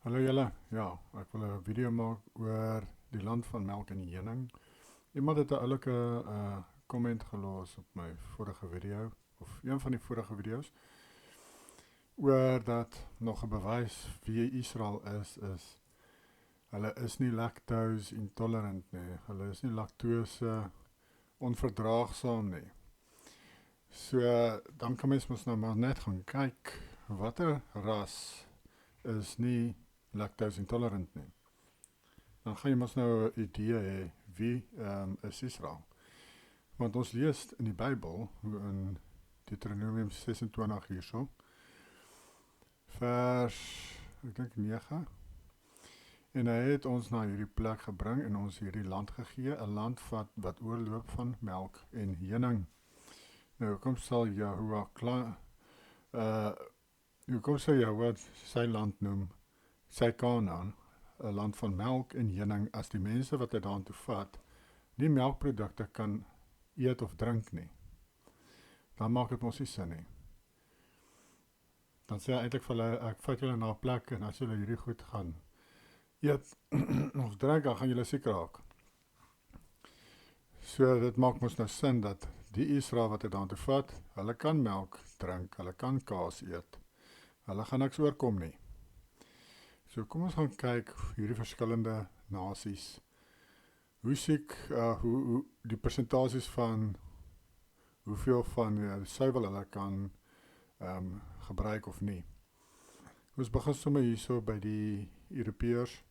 Hallo julle, ja, ek wil 'n video maak oor die land van melk en honing. Iemand het 'n oulike comment gelos op my vorige video, of een van die vorige video's, oor dat nog 'n bewys wie Israel is hulle is nie lactose intolerant nie, hulle is nie laktose onverdraagsaam nie. So, dan kan mens mos nou maar net gaan kyk, watter ras is nie lactose intolerant nie. Dan gaan jy mos nou 'n idee hê wie is Israel. Want ons lees in die Bybel, in Deuteronomium 26 hierso, vers, ek dink 9, en hy het ons na hierdie plek gebring en ons hierdie land gegee, 'n land wat oorloop van melk en honing. Nou, hoekom sal Jahoua sy land noem, sy Kanaan, 'n land van melk en honing, as die mense wat hy daartoe vat, nie melkprodukte kan eet of drink nie? Dan maak dit mos nie sin nie. Dan sê hy eintlik vir hulle, ek vat julle na 'n plek en as julle hierdie goed gaan eet of drink, dan gaan julle siek raak. So dit maak mos nou sin dat die Israel wat hy daartoe vat, hulle kan melk drink, hulle kan kaas eet, hulle gaan niks oorkom nie. So kom ons gaan kyk hierdie verskillende nasies. Hoe siek, hoe die persentasies van hoeveel van die suiwel hulle kan gebruik of nie. Ons begin sommer hierso by die Europeërs.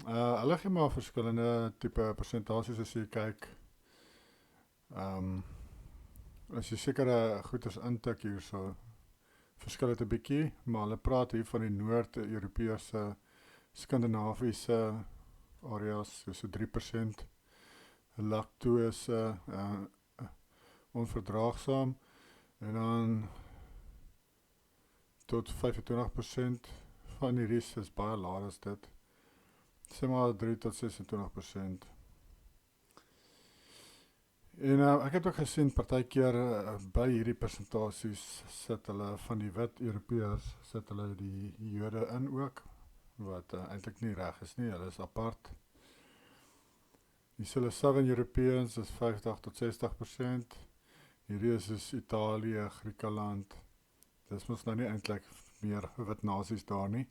Hulle gee maar verskillende tipe persentasies as jy kyk. As jy sekere goeders intik hierso, verskil dit 'n bietjie, maar hulle praat hier van die Noord-Europese, Skandinawiese areas, so 3% laktose onverdraagsaam, en dan tot 25% van die res is baie laer as dit. Sê maar 3 tot 26%. En ek het ook gesien, partykeer by hierdie persentasies sit hulle van die wit Europeërs, sit hulle die Jode in ook, wat eintlik nie reg is nie, hulle is apart. Die Southern Europeans is 50 tot 60%. Hierdie is Italië, Griekeland. Dis mos nou nie eintlik meer wit nasies daar nie.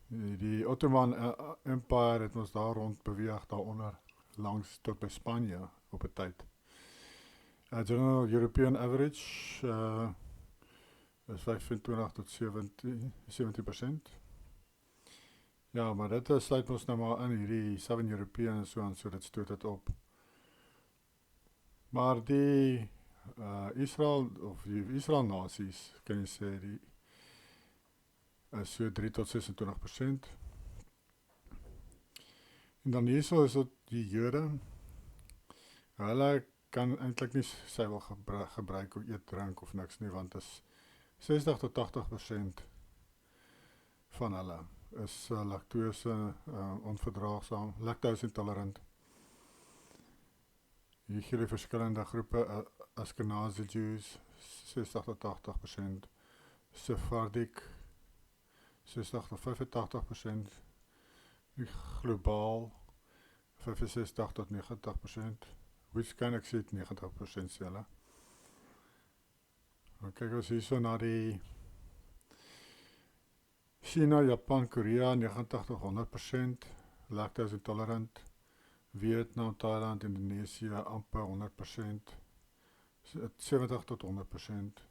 Die Ottoman Empire het ons daar rond beweeg, daaronder, langs tot by Spanje op 'n tyd. General European average is 25 tot 70%. Ja, maar dit sluit ons nou maar in hierdie Southern European so dit stoot dit op. Maar die Israel, of die Israel nasies, kan jy sê, die is so 3 tot 26%. En dan hierso is dit die Jode. Hulle kan eintlik nie suiwel gebruik of eet, drink of niks nie, want is 60 tot 80% van hulle is laktose onverdraagsaam, lactose intolerant. Hier gee die verskillende groepe, Ashkenazi Jews 60 tot 80%, Sephardic 60 tot 85%, globaal 65 tot 90%, which kan ek sê 90% sê hulle. Dan kyk ons hierso na die China, Japan, Korea 90 tot 100% lactose intolerant, Vietnam, Thailand, Indonesië amper 100%, 70 tot 100%,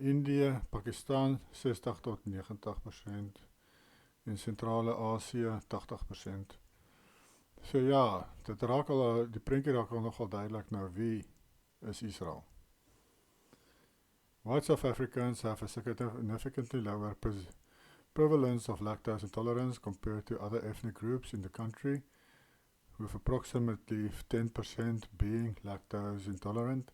Indië, Pakistan 60 tot 90%, en Sentrale Asië 80%. So ja, dit raak al, die prentjie raak al nogal duidelik nou wie is Israel. White South Africans have a significantly lower prevalence of lactose intolerance compared to other ethnic groups in the country, with approximately 10% being lactose intolerant.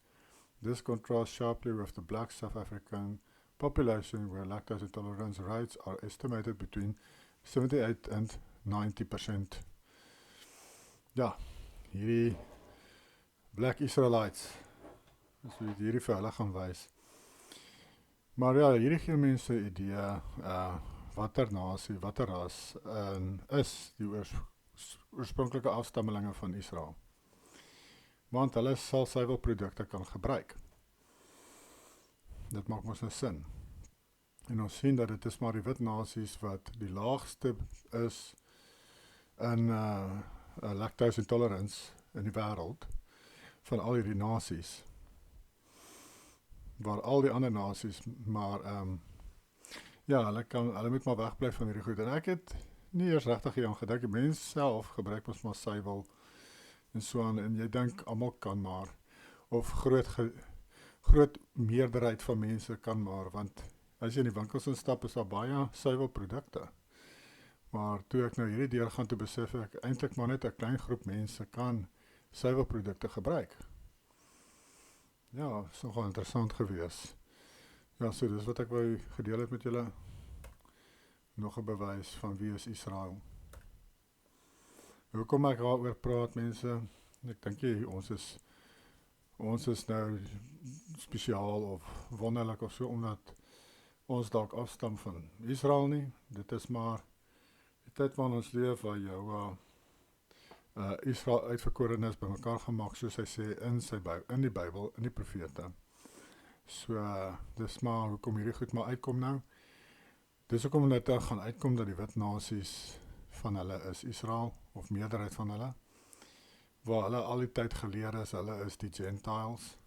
This contrasts sharply with the black South African population, where lactose intolerance rates are estimated between 78 and 90%. Ja, hierdie Black Israelites, as we hierdie vir hulle gaan wys. Maar ja, hierdie gee mense 'n idee watter nasie, watter ras is die oorspronklike afstammelinge van Israel. Want hulle sal suiwelprodukte kan gebruik. Dit maak mos nou sin. En ons sien dat dit is maar die wit nasies wat die laagste is in lactose intolerance in die wêreld van al hierdie nasies. Waar al die ander nasies maar ja, hulle moet maar wegbly van hierdie goed. En ek het nie eers regtig hieraan gedink. Die mens self gebruik ons maar suiwel en so aan en jy dink almal kan maar of groot meerderheid van mense kan maar, want as jy in die winkels instap is daar baie suiwelprodukte. Maar toe ek nou hierdie deur gaan, toe besef ek eintlik maar net 'n klein groep mense kan suiwelprodukte gebruik. Ja, is nogal interessant gewees. Ja, so dis wat ek wou gedeel het met julle. Nog 'n bewys van wie is Israel. Hoekom ek daaroor praat, mense? Ek dink nie ons is nou spesiaal of wonderlik of so, omdat ons dalk afstam van Israel nie. Dit is maar die tyd waarin ons leef, waar jou Israel uitverkorenes bymekaar gemaak, soos hy sê in die Bybel, in die profete. So, dis maar hoekom hierdie goed maar uitkom nou. Dis hoekom dit gaan uitkom dat die wit nasies van hulle is Israel, of meerderheid van hulle, waar hulle al die tyd geleer is, hulle is die Gentiles,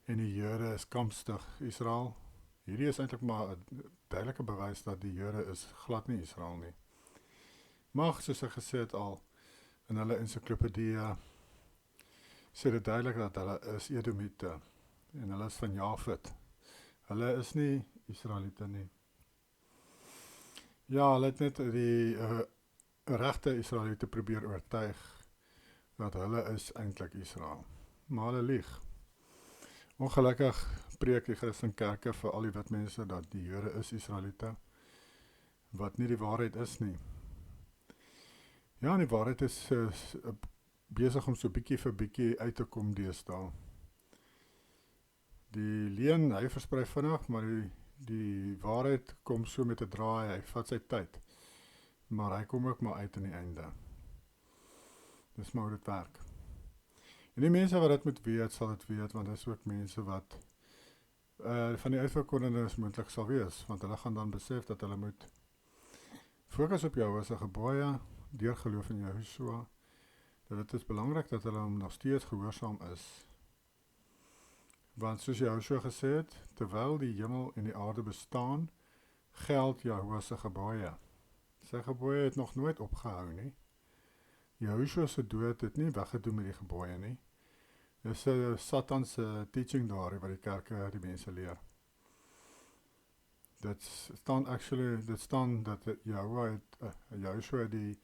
en die Jode is kampstig Israel. Hierdie is eintlik maar 'n duidelike bewys dat die Jode is glad nie Israel nie. Maar soos ek gesê het al, in hulle ensiklopedie sê dit duidelik dat hulle is Edomite, en hulle is van Jafet. Hulle is nie Israeliete nie. Ja, hulle het net die regte Israeliete probeer oortuig dat hulle is eintlik Israel. Maar hulle lieg. Ongelukkig preek die Christenkerke vir al die wit mense dat die Jode is Israeliete, wat nie die waarheid is nie. Ja, die waarheid is besig om so bietjie vir bietjie uit te kom deesdae. Die leuen, hy versprei vinnig, maar die waarheid kom so met 'n draai, hy vat sy tyd. Maar hy kom ook maar uit in die einde. Dis maar hoe dit werk. En die mense wat dit moet weet, sal dit weet, want dit is ook mense wat van die uitverkorenes moontlik sal wees, want hulle gaan dan besef dat hulle moet fokus op Jahwe se gebooie, deur geloof in Yeshua, dat dit is belangrik dat hulle hom nog steeds gehoorsaam is. Want soos Yeshua gesê het, terwyl die hemel en die aarde bestaan, geld Jahwe se gebooie. Sy gebooie het nog nooit opgehou nie. Yeshua se dood het nie weggedoen met die gebooie nie. Dis 'n Satan se teaching daar wat die kerke die mense leer. Dit staan dat Yeshua die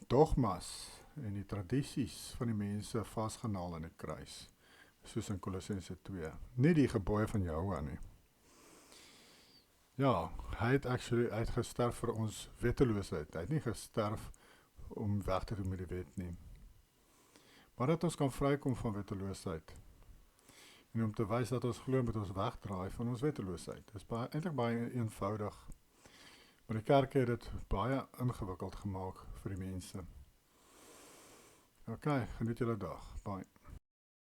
dogmas en die tradisies van die mense vasgenaal in die kruis, soos in Kolossense 2. Nie die gebooie van Jahwe nie. Ja, hy het uitgesterf vir ons wetteloosheid. Hy het nie gesterf om weg te doen met die wet nie. Maar dat ons kan vrykom van wetteloosheid. En om te wys dat ons glo moet ons wegdraai van ons wetteloosheid. Dit is eintlik baie eenvoudig. Maar die kerk het dit baie ingewikkeld gemaak vir die mense. OK, geniet julle dag. Bye.